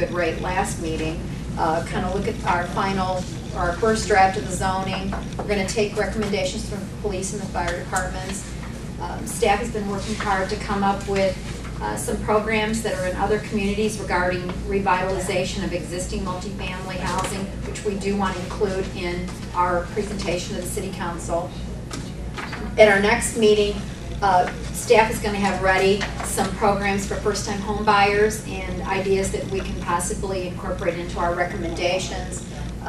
good rate last meeting. Kind of look at our first draft of the zoning. We're going to take recommendations from the police and the fire departments. Staff has been working hard to come up with some programs that are in other communities regarding revitalization of existing multifamily housing, which we do want to include in our presentation to the City Council. At our next meeting, staff is going to have ready some programs for first-time home buyers and ideas that we can possibly incorporate into our recommendations.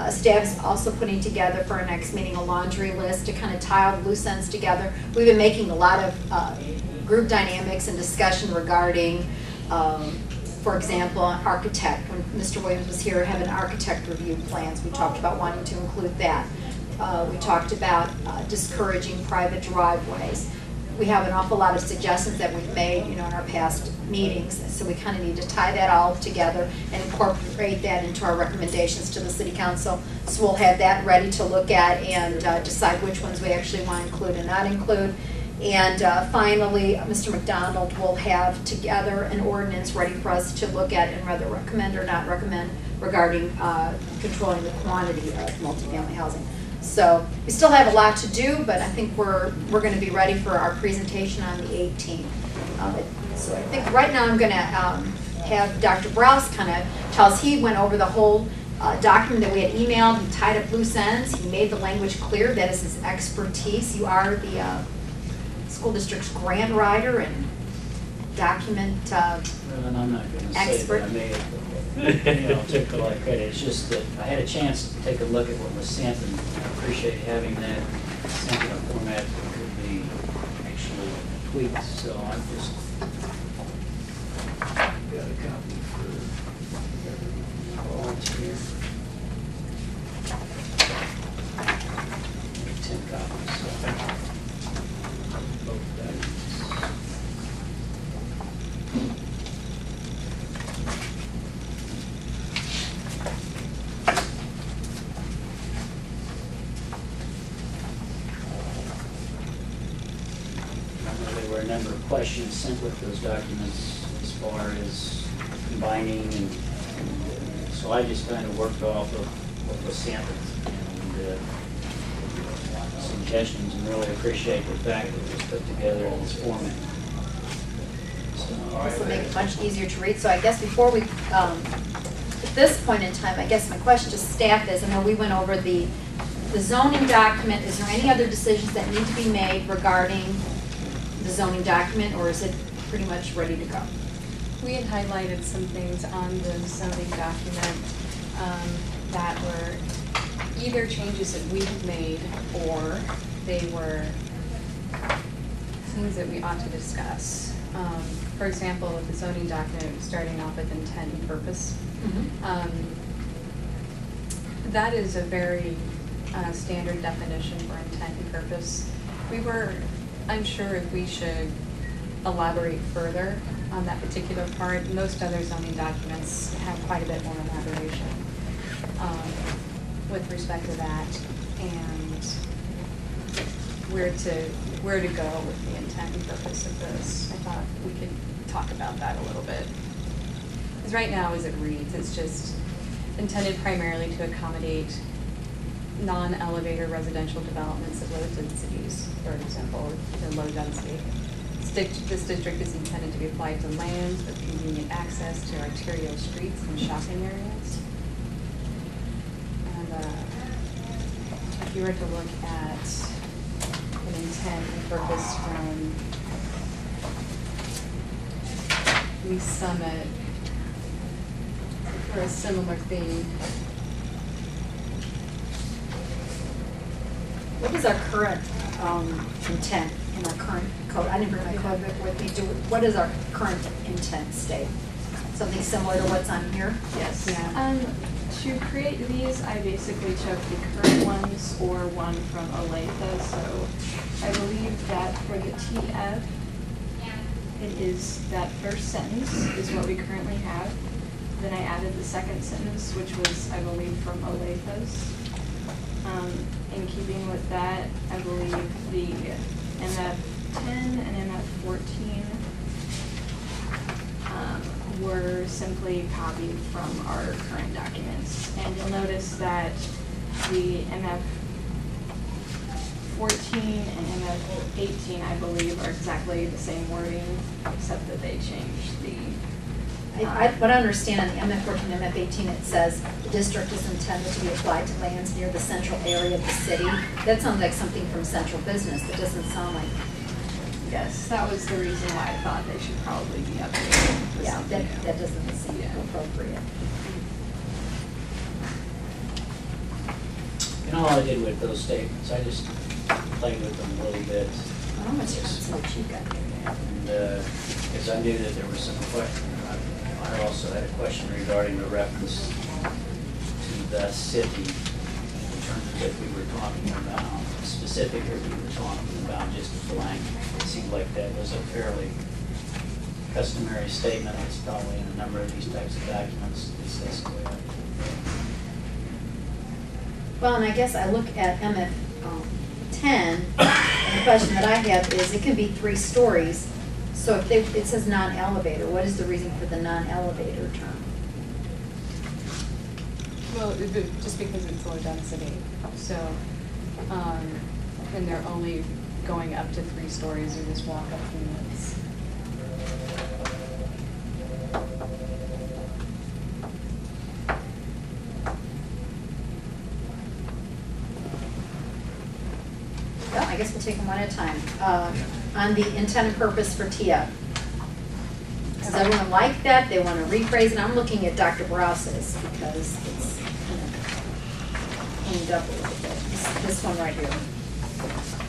Staff is also putting together for our next meeting a laundry list to kind of tie all the loose ends together. We've been making a lot of group dynamics and discussion regarding, for example, an architect. When Mr. Williams was here, having architect review plans, we talked about wanting to include that. We talked about discouraging private driveways. We have an awful lot of suggestions that we've made, in our past meetings, so we kind of need to tie that all together and incorporate that into our recommendations to the City Council. So we'll have that ready to look at and decide which ones we actually want to include and not include. And finally, Mr. McDonald will have together an ordinance ready for us to look at and whether recommend or not recommend regarding controlling the quantity of multifamily housing. So we still have a lot to do, but I think we're going to be ready for our presentation on the 18th. So I think right now I'm going to have Dr. Browse kind of tell us. He went over the whole document that we had emailed. He tied up loose ends. He made the language clear. That is his expertise. You are the school district's grant writer and document and I'm not going to expert. Say that I may have took a lot of credit. It's just that I had a chance to take a look at what was sent, and I appreciate having that sent in a format that could be actually tweaked. So I've just got a copy for volunteer. 10 copies. So. There were a number of questions sent with those documents as far as combining, and so I just kind of worked off of what was sent and suggestions, and really appreciate the fact that it was put together in this format. So, this will make it much easier to read. So I guess before we, at this point in time, I guess my question to staff is, I know we went over the zoning document. Is there any other decisions that need to be made regarding the zoning document, or is it pretty much ready to go? We had highlighted some things on the zoning document that were either changes that we had made, or they were things that we ought to discuss. For example, with the zoning document, starting off with intent and purpose. Mm-hmm. That is a very standard definition for intent and purpose. We were unsure if we should elaborate further on that particular part. Most other zoning documents have quite a bit more elaboration with respect to that, and where to go with the intent and purpose of this. I thought we could talk about that a little bit. Because right now, as it reads, it's just intended primarily to accommodate non-elevator residential developments of low densities, for example, the low density. This district is intended to be applied to lands with convenient access to arterial streets and shopping areas. And if you were to look at an intent and purpose from Lee's Summit for a similar theme. What is our current intent in our current code? I didn't bring my code with me. What is our current intent state? Something similar to what's on here? Yes. Yeah. To create these, I basically took the current ones or one from Olathe. So I believe that for the TF, it is that first sentence is what we currently have. Then I added the second sentence, which was, I believe, from Olathe's. In keeping with that, I believe the MF10 and MF14 were simply copied from our current documents. And you'll notice that the MF 14 and MF 18, I believe, are exactly the same wording, except that they changed the. What I understand on the MF 14 and MF 18, it says the district is intended to be applied to lands near the central area of the city. That sounds like something from central business. That doesn't sound like, Yes, that was the reason why I thought they should probably be updated. with yeah, something new. that doesn't seem Yeah. appropriate. And all I did with those statements, I just played with them a little bit. How much consults you got there? And, because I knew that there was some question, I also had a question regarding the reference to the city in terms of if we were talking about specific or we were talking about just a blank. It seemed like that was a fairly customary statement. It's probably in a number of these types of documents. It's that's the way I. Well, and I guess I look at MF 10, and the question that I have is, it can be 3 stories. So if it says non-elevator, what is the reason for the non-elevator term? Well, just because it's low density, so, and they're only going up to 3 stories, or just walk up units. Well, I guess we'll take them one at a time. On the intent and purpose for TIA. Does everyone like that? They want to rephrase it? I'm looking at Dr. Brouse's because it's kind of cleaned up a little bit. This one right here.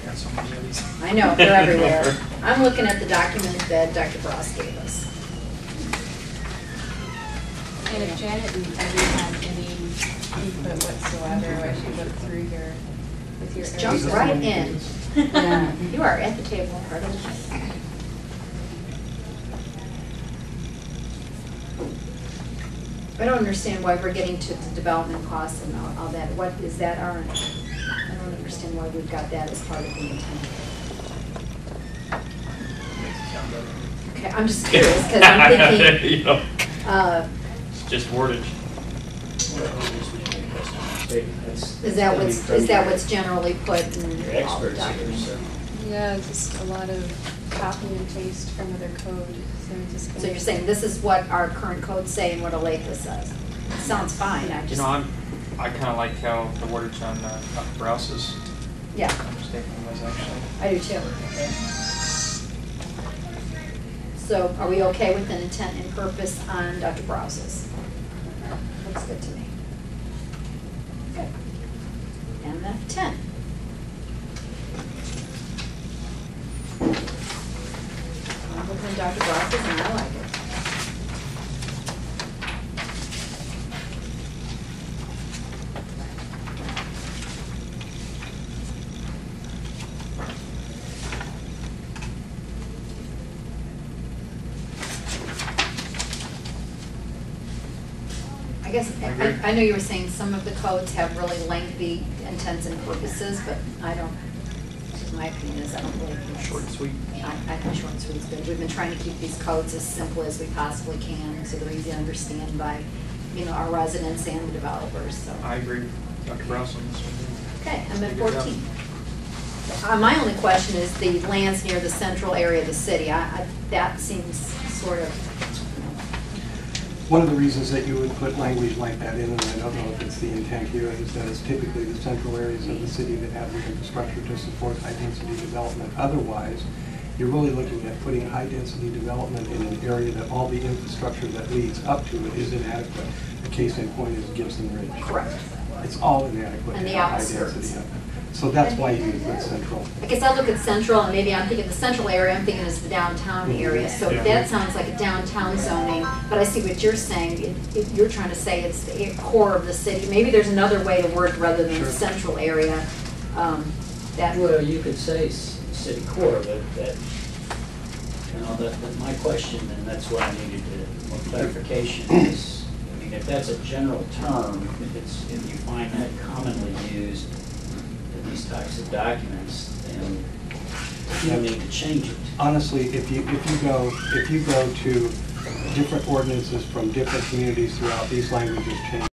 Got so many of these. I know, they're everywhere. I'm looking at the document that Dr. Brause gave us. And if Janet and Debbie have any input whatsoever, I should look through here with your. Just jump areas. right in. Yeah. You are at the table, pardon me. I don't understand why we're getting to the development costs and all that. What is that, I don't understand why we've got that as part of the intent. Makes it sound better. Okay, I'm just curious, because I'm thinking, You know, uh, it's just wordage. Well, just making a customary statement. That's is that gonna be from is that your- what's generally put in Your all the experts here, documents? so. Yeah, just a lot of copy and paste from other code, so I'm just. So you're saying this is what our current codes say and what Olathe says? Sounds fine, I You just, know, I kind of like how the wordage on Dr. Brouse's yeah, statement was actually. I do too. So are we okay with an intent and purpose on Dr. Brouse's? Looks good to me. Okay. MF 10. I'm looking at Dr. Brouse's and I like it. I guess, I agree. I know you were saying some of the codes have really lengthy intents and purposes, but I don't, my opinion is I don't really think. Short and sweet. I think short and sweet is good. We've been trying to keep these codes as simple as we possibly can, so they're easy to understand by, our residents and the developers, so. I agree with Dr. Brouse on this one. Okay, and then Good job. 14. My only question is the lands near the central area of the city. That seems sort of, One of the reasons that you would put language like that in, and I don't know if it's the intent here, is that it's typically the central areas of the city that have the infrastructure to support high-density development. Otherwise, you're really looking at putting high-density development in an area that all the infrastructure that leads up to it is inadequate. A case in point is Gibson Ridge. correct. It's all inadequate And to the have high outskirts. density of it. So that's why you put central. I guess I look at central, and maybe I'm thinking the central area, I'm thinking is the downtown area. So Yeah. that sounds like a downtown zoning, but I see what you're saying. You're trying to say it's the core of the city. Maybe there's another way to word rather than Sure. central area. That Well, you could say city core, but that, my question, and that's why I needed more clarification, is, if that's a general term, if you find that commonly used in these types of documents, then you need to change it. Honestly, if you go to different ordinances from different communities throughout, these languages change.